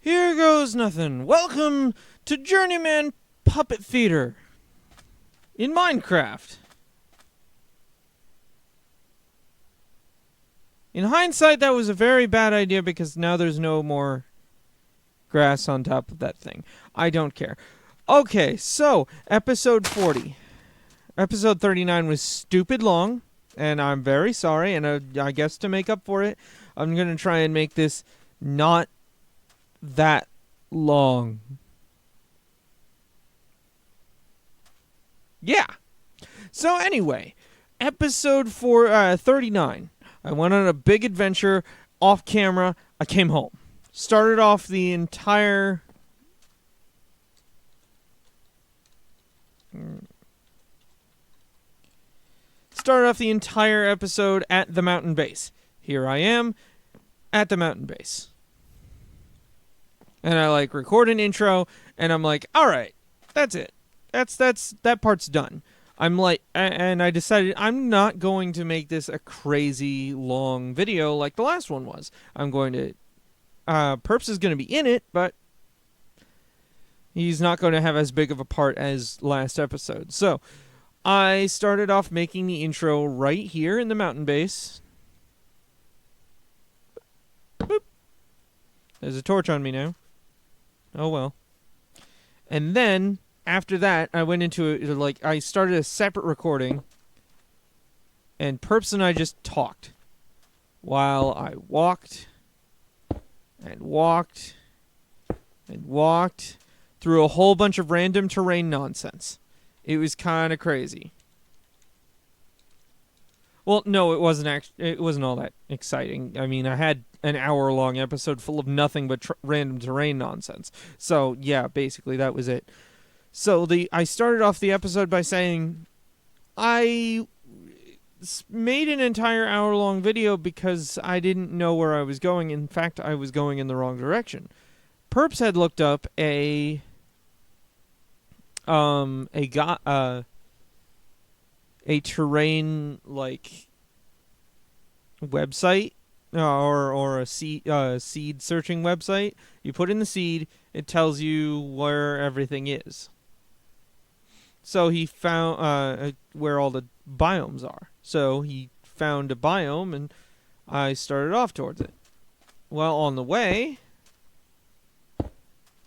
Here goes nothing. Welcome to JourneyMan Puppet Theater in Minecraft. In hindsight, that was a very bad idea because now there's no more grass on top of that thing. I don't care. Okay, so episode 40. Episode 39 was stupid long, and I'm very sorry, and I guess to make up for it, I'm going to try and make this not that long. Yeah. So anyway, episode 39. I went on a big adventure off camera. I came home. Started off the entire episode at the mountain base. Here I am at the mountain base. And I record an intro, and I'm like, all right, that's it. That part's done. And I decided I'm not going to make this a crazy long video like the last one was. Perps is going to be in it, but he's not going to have as big of a part as last episode. So I started off making the intro right here in the mountain base. Boop. There's a torch on me now. Oh well. And then, after that, I went into I started a separate recording, and Perps and I just talked while I walked and walked and walked through a whole bunch of random terrain nonsense. It was kind of crazy. Well, no, it wasn't all that exciting. I mean, I had an hour-long episode full of nothing but random terrain nonsense. So, yeah, basically that was it. So I started off the episode by saying I made an entire hour-long video because I didn't know where I was going. In fact, I was going in the wrong direction. Perps had looked up a terrain website or a seed searching website. You put in the seed, it tells you where everything is. So he found where all the biomes are. So he found a biome, and I started off towards it. Well, on the way,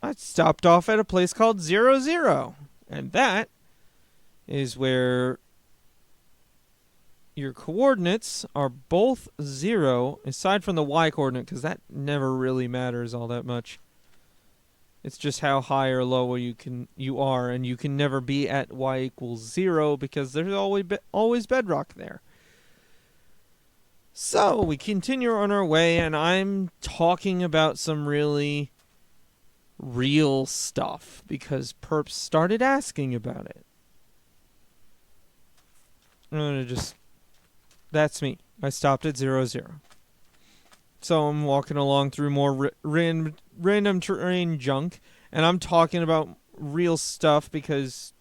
I stopped off at a place called 00. And that is where your coordinates are both 0, aside from the y coordinate, because that never really matters all that much. It's just how high or low you are, and you can never be at y equals 0 because there's always bedrock there. So we continue on our way, and I'm talking about some really real stuff because Perps started asking about it. That's me. I stopped at 00. So I'm walking along through more random terrain junk, and I'm talking about real stuff because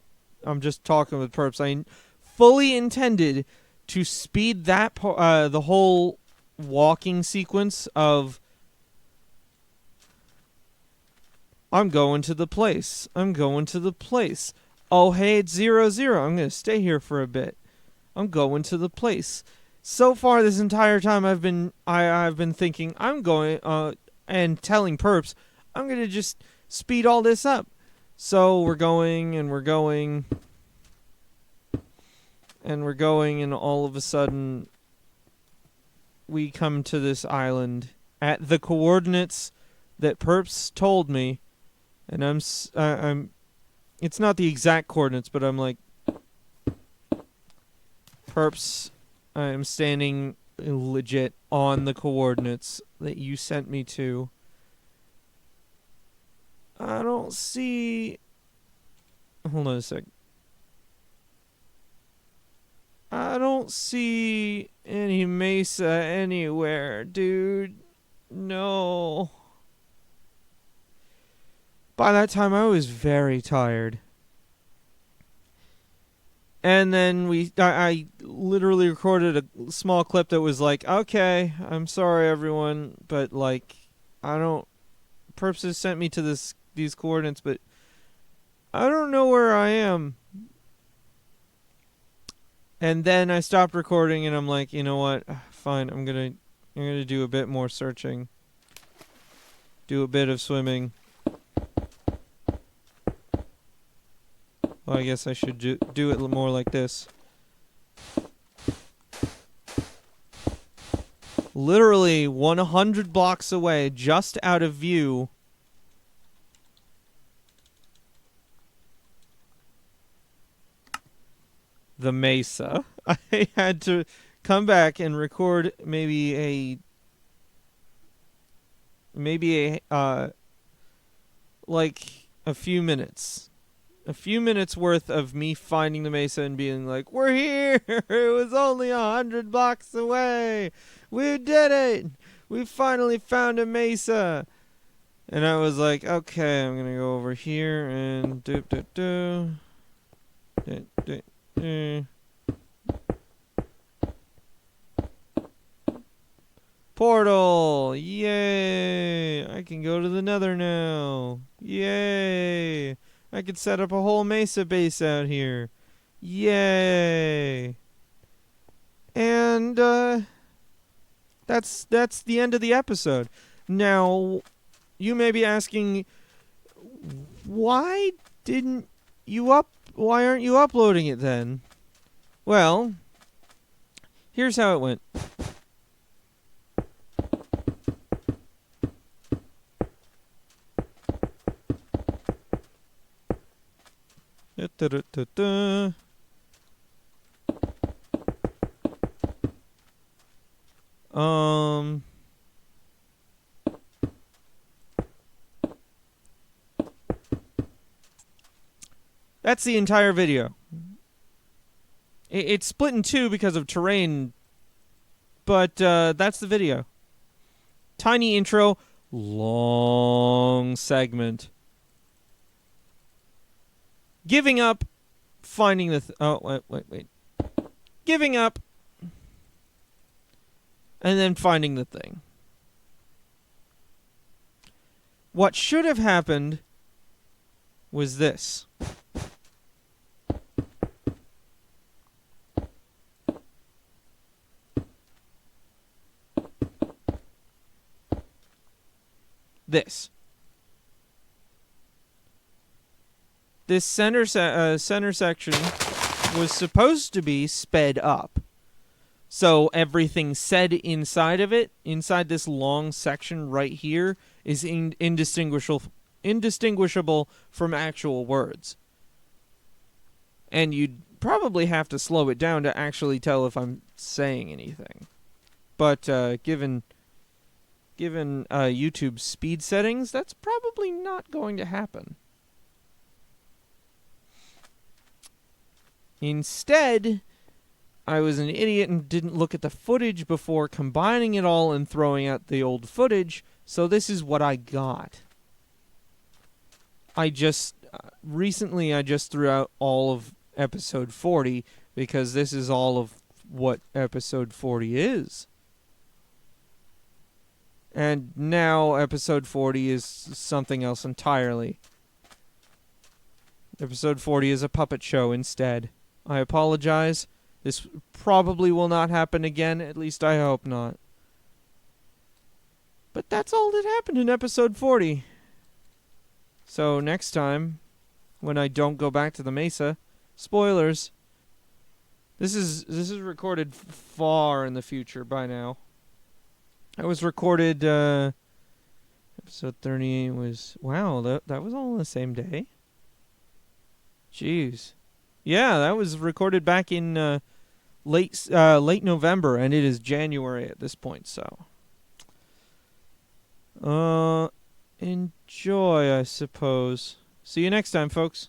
I'm just talking with Perps. I fully intended to speed that the whole walking sequence of I'm going to the place. I'm going to the place. Oh, hey, it's 00. I'm going to stay here for a bit. I'm going to the place. So far this entire time I've been thinking I'm going and telling Perps I'm going to just speed all this up. So we're going and we're going and we're going, and all of a sudden we come to this island at the coordinates that Perps told me, and I'm it's not the exact coordinates, but I'm like, Perps, I am standing legit on the coordinates that you sent me to. I don't see... Hold on a sec. I don't see any mesa anywhere, dude. No. By that time, I was very tired. And then I literally recorded a small clip that was like, okay, I'm sorry, everyone, but I don't purposes sent me to these coordinates, but I don't know where I am. And then I stopped recording, and I'm like, you know what? Fine, I'm gonna do a bit more searching. Do a bit of swimming. Well, I guess I should do it more like this. Literally 100 blocks away, just out of view. The Mesa. I had to come back and record maybe like a few minutes. A few minutes worth of me finding the Mesa and being like, we're here! It was only 100 blocks away! We did it! We finally found a Mesa! And I was like, okay, I'm gonna go over here and portal! Yay! I can go to the Nether now. Yay! I could set up a whole Mesa base out here. Yay! And that's the end of the episode. Now, you may be asking, why aren't you uploading it then? Well, here's how it went. That's the entire video. It's split in two because of terrain, but that's the video. Tiny intro, long segment. Giving up, finding the... oh, wait. Giving up, and then finding the thing. What should have happened was this. This center section was supposed to be sped up. So everything said inside of it, inside this long section right here, is indistinguishable from actual words. And you'd probably have to slow it down to actually tell if I'm saying anything. But given YouTube's speed settings, that's probably not going to happen. Instead, I was an idiot and didn't look at the footage before combining it all and throwing out the old footage, so this is what I got. Recently I just threw out all of episode 40 because this is all of what episode 40 is. And now episode 40 is something else entirely. Episode 40 is a puppet show instead. I apologize. This probably will not happen again, at least I hope not. But that's all that happened in episode 40. So next time, when I don't go back to the Mesa, spoilers. This is recorded far in the future by now. That was recorded, episode 38 was, wow, that was all on the same day? Jeez. Yeah, that was recorded back in late November, and it is January at this point, so. Enjoy, I suppose. See you next time, folks.